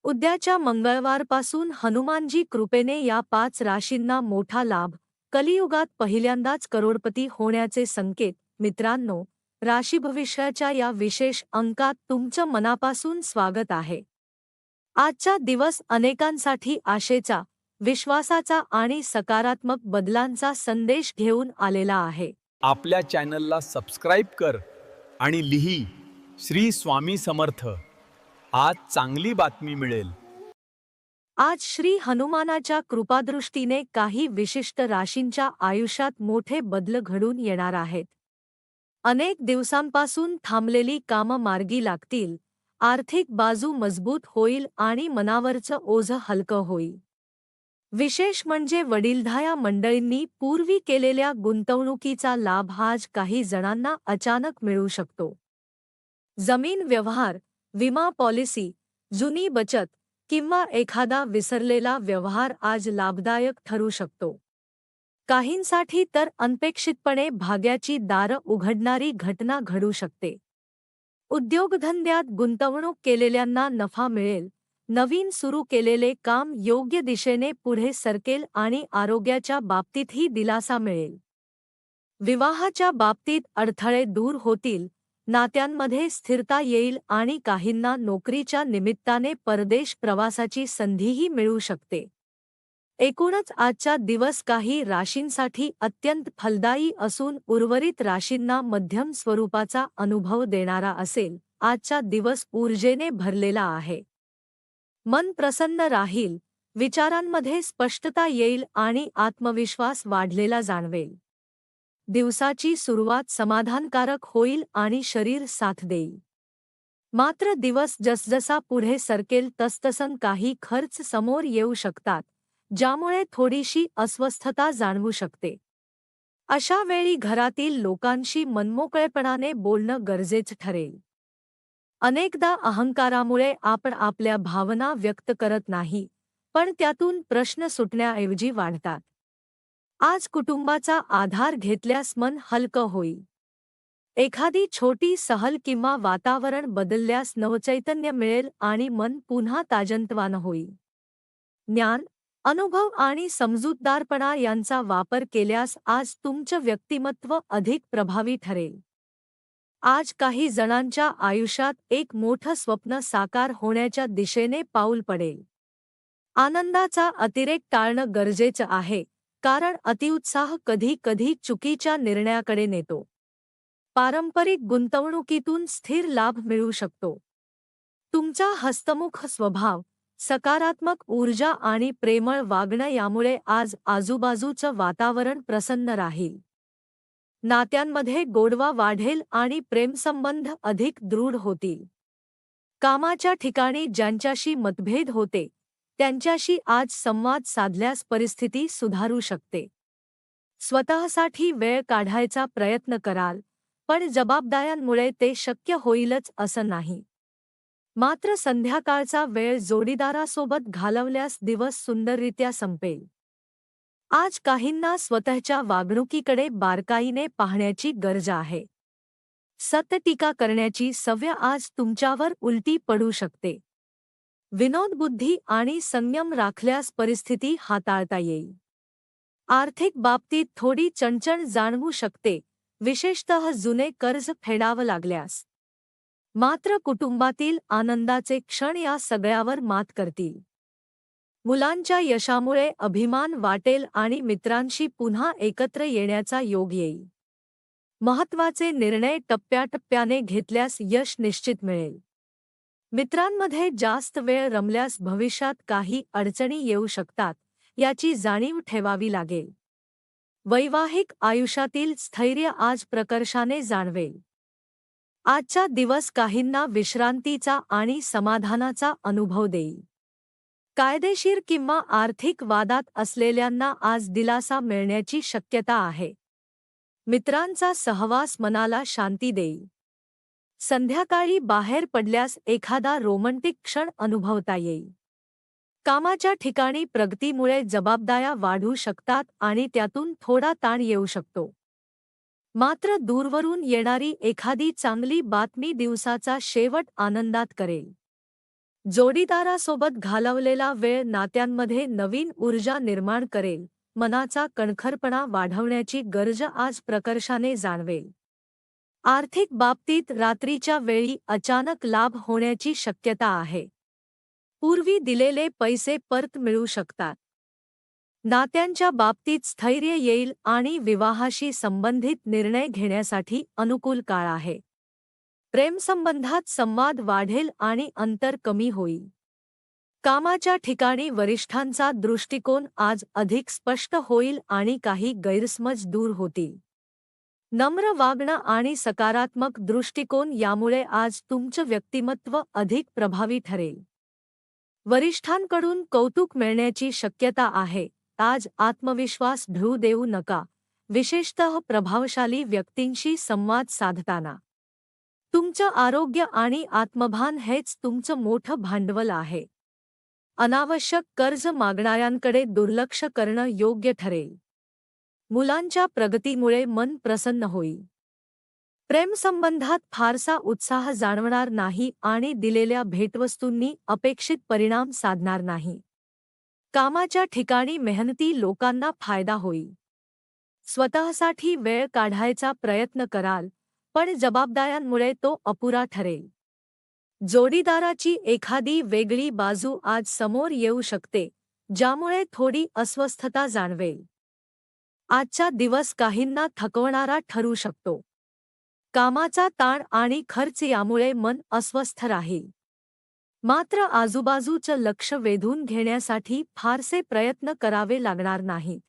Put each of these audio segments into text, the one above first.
उद्याच्या मंगळवारपासून हनुमानजी कृपेने या 5 राशींना मोठा लाभ, कलियुगात पहिल्यांदाच करोडपती होण्याचे संकेत. मित्रांनो, राशी भविष्याच्या या विशेष अंकात तुमचं मनापासून स्वागत आहे. आजचा दिवस अनेकांसाठी आशेचा, विश्वासाचा आणि सकारात्मक बदलांचा संदेश घेऊन आलेला आहे. आपल्या चॅनलला सबस्क्राईब कर आणि लिही श्री स्वामी समर्थ. आज चांगली बातमी मिळेल. आज श्री हनुमानाच्या कृपादृष्टीने काही विशिष्ट राशींच्या आयुष्यात मोठे बदल घडून येणार आहेत. अनेक दिवसांपासून थांबलेली कामं मार्गी लागतील, आर्थिक बाजू मजबूत होईल आणि मनावरचं ओझं हलकं होईल. विशेष म्हणजे वडीलधाया मंडळींनी पूर्वी केलेल्या गुंतवणुकीचा लाभ आज काही जणांना अचानक मिळू शकतो. जमीन व्यवहार, विमा पॉलिसी, जुनी बचत किंवा एखादा विसरलेला व्यवहार आज लाभदायक ठरू शकतो. काहींसाठी तर अनपेक्षितपणे भाग्याची दारं उघडणारी घटना घडू शकते. उद्योगधंद्यात गुंतवणूक केलेल्यांना नफा मिळेल, नवीन सुरू केलेले काम योग्य दिशेने पुढे सरकेल आणि आरोग्याच्या बाबतीतही दिलासा मिळेल. विवाहाच्या बाबतीत अडथळे दूर होतील, नात्यांमध्ये स्थिरता येईल आणि काहींना नोकरीच्या निमित्ताने परदेश प्रवासाची संधीही मिळू शकते. एकूणच आजचा दिवस काही राशींसाठी अत्यंत फलदायी असून उर्वरित राशींना मध्यम स्वरूपाचा अनुभव देणारा असेल. आजचा दिवस ऊर्जेने भरलेला आहे. मन प्रसन्न राहील, विचारांमध्ये स्पष्टता येईल आणि आत्मविश्वास वाढलेला जाणवेल. दिवसाची सुरुवात समाधानकारक होईल आणि शरीर साथ देईल. मात्र दिवस जसजसा पुढे सरकेल तसतसं काही खर्च समोर येऊ शकतात, ज्यामुळे थोडीशी अस्वस्थता जाणवू शकते. अशा वेळी घरातील लोकांशी मनमोकळेपणाने बोलणं गरजेचं ठरेल. अनेकदा अहंकारामुळे आपण आपल्या भावना व्यक्त करत नाही, पण त्यातून प्रश्न सुटण्याऐवजी वाढतात. आज कुटुंबाचा आधार घेतल्यास मन हलकं होईल. एखादी छोटी सहल किंवा वातावरण बदलल्यास नवचैतन्य मिळेल आणि मन पुन्हा ताजंतवानं होईल. ज्ञान, अनुभव आणि समजूतदारपणा यांचा वापर केल्यास आज तुमचं व्यक्तिमत्व अधिक प्रभावी ठरेल. आज काही जणांच्या आयुष्यात एक मोठं स्वप्न साकार होण्याच्या दिशेने पाऊल पडेल. आनंदाचा अतिरेक टाळणं गरजेचं आहे, कारण अतिउत्साह कधी-कधी चुकीच्या निर्णयाकडे नेतो. पारंपरिक गुंतवणुकीतून स्थिर लाभ मिळू शकतो. तुमचा हसतमुख स्वभाव, सकारात्मक ऊर्जा आणि प्रेमळ वागणं यामुळे आज आजूबाजूचं वातावरण प्रसन्न राहील. नात्यांमध्ये गोडवा वाढेल आणि प्रेमसंबंध अधिक दृढ होतील. कामाच्या ठिकाणी ज्यांच्याशी मतभेद होते, त्यांच्याशी आज संवाद साधल्यास परिस्थिती सुधारू शकते. स्वतःसाठी वेळ काढायचा प्रयत्न कराल, पण जबाबदाऱ्यांमुळे ते शक्य होईलच असं नाही. मात्र संध्याकाळचा वेळ जोडीदारासोबत घालवल्यास दिवस सुंदररित्या संपेल. आज काहींना स्वतःच्या वागणुकीकडे बारकाईने पाहण्याची गरज आहे. सतटीका करण्याची सवय आज तुमच्यावर उलटी पडू शकते. विनोदबुद्धी आणि संयम राखल्यास परिस्थिती हाताळता येईल. आर्थिक बाबतीत थोडी चणचण जाणवू शकते, विशेषतः जुने कर्ज फेडावं लागल्यास. मात्र कुटुंबातील आनंदाचे क्षण या सगळ्यावर मात करतील. मुलांच्या यशामुळे अभिमान वाटेल आणि मित्रांशी पुन्हा एकत्र येण्याचा योग येईल. महत्त्वाचे निर्णय टप्प्याटप्प्याने घेतल्यास यश निश्चित मिळेल. मित्रांमध्ये जास्त वेळ रमल्यास भविष्यात काही अडचणी येऊ शकतात, याची जाणीव ठेवावी लागेल. वैवाहिक आयुष्यातील स्थैर्य आज प्रकर्षाने जाणवेल. आजचा दिवस काहींना विश्रांतीचा आणि समाधानाचा अनुभव देईल. कायदेशीर किंवा आर्थिक वादात असलेल्यांना आज दिलासा मिळण्याची शक्यता आहे. मित्रांचा सहवास मनाला शांती देईल. संध्याकाळी बाहेर पडल्यास एखादा रोमँटिक क्षण अनुभवता येईल. कामाच्या ठिकाणी प्रगतीमुळे जबाबदाऱ्या वाढू शकतात आणि त्यातून थोडा ताण येऊ शकतो. मात्र दूरवरून येणारी एखादी चांगली बातमी दिवसाचा शेवट आनंदात करेल. जोडीदारासोबत घालवलेला वेळ नात्यांमध्ये नवीन ऊर्जा निर्माण करेल, मनाचा कणखरपणा वाढवण्याची गरज आज प्रकर्षाने जाणवेल. आर्थिक बाबतीत रात्रीच्या वेळी अचानक लाभ होण्याची शक्यता आहे. पूर्वी दिलेले पैसे परत मिळू शकतात. नात्यांच्या बाबतीत स्थैर्य येईल आणि विवाहाशी संबंधित निर्णय घेण्यासाठी अनुकूल काळ आहे. प्रेमसंबंधात संवाद वाढेल आणि अंतर कमी होईल. कामाच्या ठिकाणी वरिष्ठांचा दृष्टिकोन आज अधिक स्पष्ट होईल आणि काही गैरसमज दूर होतील. नम्र वागणं आणि सकारात्मक दृष्टिकोन यामुळे आज तुमचं व्यक्तिमत्व अधिक प्रभावी ठरेल. वरिष्ठांकडून कौतुक मिळण्याची शक्यता आहे. आज आत्मविश्वास ढळू देऊ नका, विशेषतः प्रभावशाली व्यक्तींशी संवाद साधताना. तुमचं आरोग्य आणि आत्मभान हेच तुमचं मोठं भांडवल आहे. अनावश्यक कर्ज मागणाऱ्यांकडे दुर्लक्ष करणं योग्य ठरेल. मुलांच्या प्रगतीमुळे मन प्रसन्न होईल. प्रेमसंबंधात फारसा उत्साह जाणवणार नाही आणि दिलेल्या भेटवस्तूंनी अपेक्षित परिणाम साधणार नाही. कामाच्या ठिकाणी मेहनती लोकांना फायदा होईल. स्वतःसाठी वेळ काढायचा प्रयत्न कराल, पण जबाबदाऱ्यांमुळे तो अपुरा ठरेल. जोडीदाराची एखादी वेगळी बाजू आज समोर येऊ शकते, ज्यामुळे थोडी अस्वस्थता जाणवेल. आजचा दिवस काहींना थकवणारा ठरू शकतो. कामाचा ताण आणि खर्च यामुळे मन अस्वस्थ राहील. मात्र आजूबाजूचं लक्ष वेधून घेण्यासाठी फारसे प्रयत्न करावे लागणार नाहीत.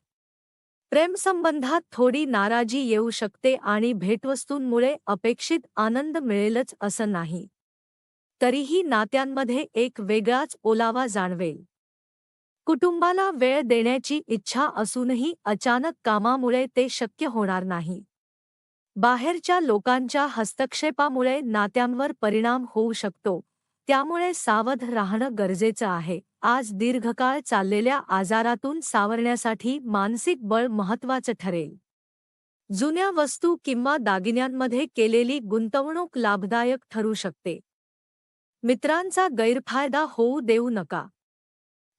प्रेमसंबंधात थोडी नाराजी येऊ शकते आणि भेटवस्तूंमुळे अपेक्षित आनंद मिळेलच असं नाही. तरीही नात्यांमध्ये एक वेगळाच ओलावा जाणवेल. कुटुंबाला वेळ देण्याची इच्छा असूनही अचानक कामामुळे ते शक्य होणार नाही. बाहेरच्या लोकांच्या हस्तक्षेपामुळे नात्यांवर परिणाम होऊ शकतो, त्यामुळे सावध राहणं गरजेचं आहे. आज दीर्घकाळ चाललेल्या आजारातून सावरण्यासाठी मानसिक बळ महत्त्वाचं ठरेल. जुन्या वस्तू किंवा दागिन्यांमध्ये केलेली गुंतवणूक लाभदायक ठरू शकते. मित्रांचा गैरफायदा होऊ देऊ नका.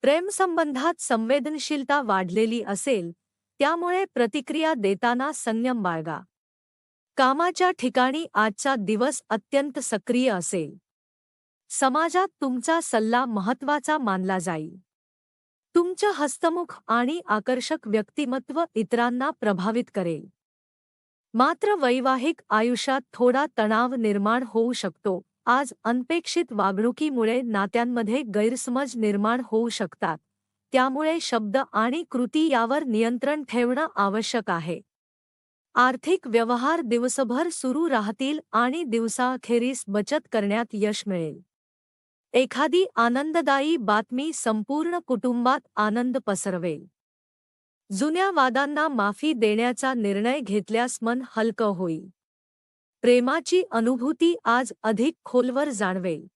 प्रेमसंबंधात संवेदनशीलता वाढलेली असेल, त्यामुळे प्रतिक्रिया देताना संयम बाळगा. कामाच्या ठिकाणी आजचा दिवस अत्यंत सक्रिय असेल. समाजात तुमचा सल्ला महत्त्वाचा मानला जाईल. तुमचं हस्तमुख आणि आकर्षक व्यक्तिमत्व इतरांना प्रभावित करेल. मात्र वैवाहिक आयुष्यात थोडा तणाव निर्माण होऊ शकतो. आज अनपेक्षित वागणुकीमुळे नात्यांमध्ये गैरसमज निर्माण होऊ शकतात, त्यामुळे शब्द आणि कृती यावर नियंत्रण ठेवणं आवश्यक आहे. आर्थिक व्यवहार दिवसभर सुरू राहतील आणि दिवसाअखेरीस बचत करण्यात यश मिळेल. एखादी आनंददायी बातमी संपूर्ण कुटुंबात आनंद पसरवेल. जुन्या वादांना माफी देण्याचा निर्णय घेतल्यास मन हलकं होईल. प्रेमाची अनुभूती आज अधिक खोलवर जाणवेल.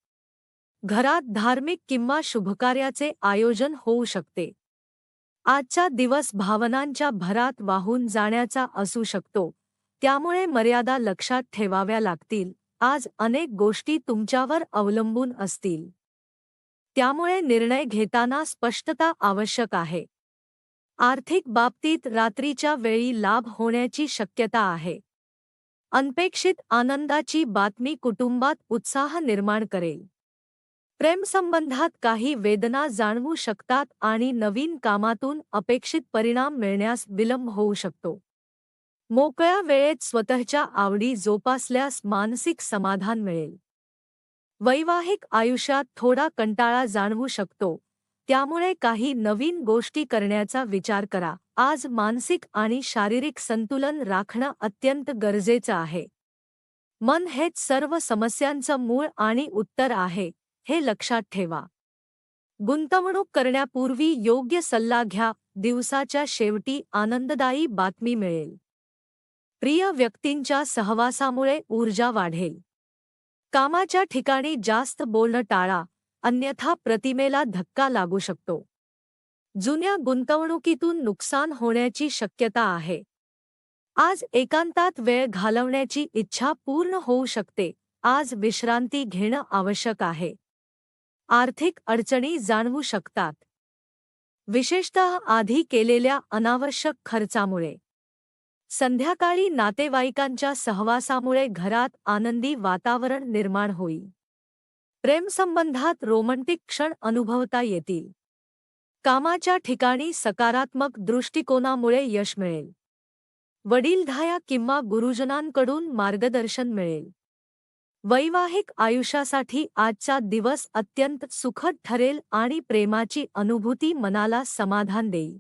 घरात धार्मिक किंवा शुभकार्याचे आयोजन होऊ शकते. आजचा दिवस भावनांच्या भरात वाहून जाण्याचा असू शकतो, त्यामुळे मर्यादा लक्षात ठेवाव्या लागतील. आज अनेक गोष्टी तुमच्यावर अवलंबून असतील, त्यामुळे निर्णय घेताना स्पष्टता आवश्यक आहे. आर्थिक बाबतीत रात्रीच्या वेळी लाभ होण्याची शक्यता आहे. अनपेक्षित आनंदाची बातमी कुटुंबात उत्साह निर्माण करेल. प्रेमसंबंधात काही वेदना जाणवू शकतात आणि नवीन कामातून अपेक्षित परिणाम मिळण्यास विलंब होऊ शकतो. मोकळ्या वेळेत स्वतःच्या आवडी जोपासल्यास मानसिक समाधान मिळेल. वैवाहिक आयुष्यात थोडा कंटाळा जाणवू शकतो, त्यामुळे काही नवीन गोष्टी करण्याचा विचार करा. आज मानसिक आणि शारीरिक संतुलन राखणं अत्यंत गरजेचं आहे. मन हेच सर्व समस्यांचं मूळ आणि उत्तर आहे, हे लक्षात ठेवा. गुंतवणूक करण्यापूर्वी योग्य सल्ला घ्या. दिवसाच्या शेवटी आनंददायी बातमी मिळेल. प्रिय व्यक्तींच्या सहवासामुळे ऊर्जा वाढेल. कामाच्या ठिकाणी जास्त बोलणं टाळा, अन्यथा प्रतिमेला धक्का लागू शकतो. जुन्या गुंतवणुकीतून नुकसान होण्याची शक्यता आहे. आज एकांतात वेळ घालवण्याची इच्छा पूर्ण होऊ शकते. आज विश्रांती घेणं आवश्यक आहे. आर्थिक अडचणी जाणवू शकतात, विशेषतः आधी केलेल्या अनावश्यक खर्चामुळे. संध्याकाळी नातेवाईकांच्या सहवासामुळे घरात आनंदी वातावरण निर्माण होईल. प्रेमसंबंधात रोमंटिक क्षण अनुभवता येतील. कामाच्या ठिकाणी सकारात्मक दृष्टिकोनामुळे यश मिळेल. वडीलधाया किंवा गुरुजनांकडून मार्गदर्शन मिळेल. वैवाहिक आयुष्यासाठी आजचा दिवस अत्यंत सुखद ठरेल आणि प्रेमाची अनुभूती मनाला समाधान देईल.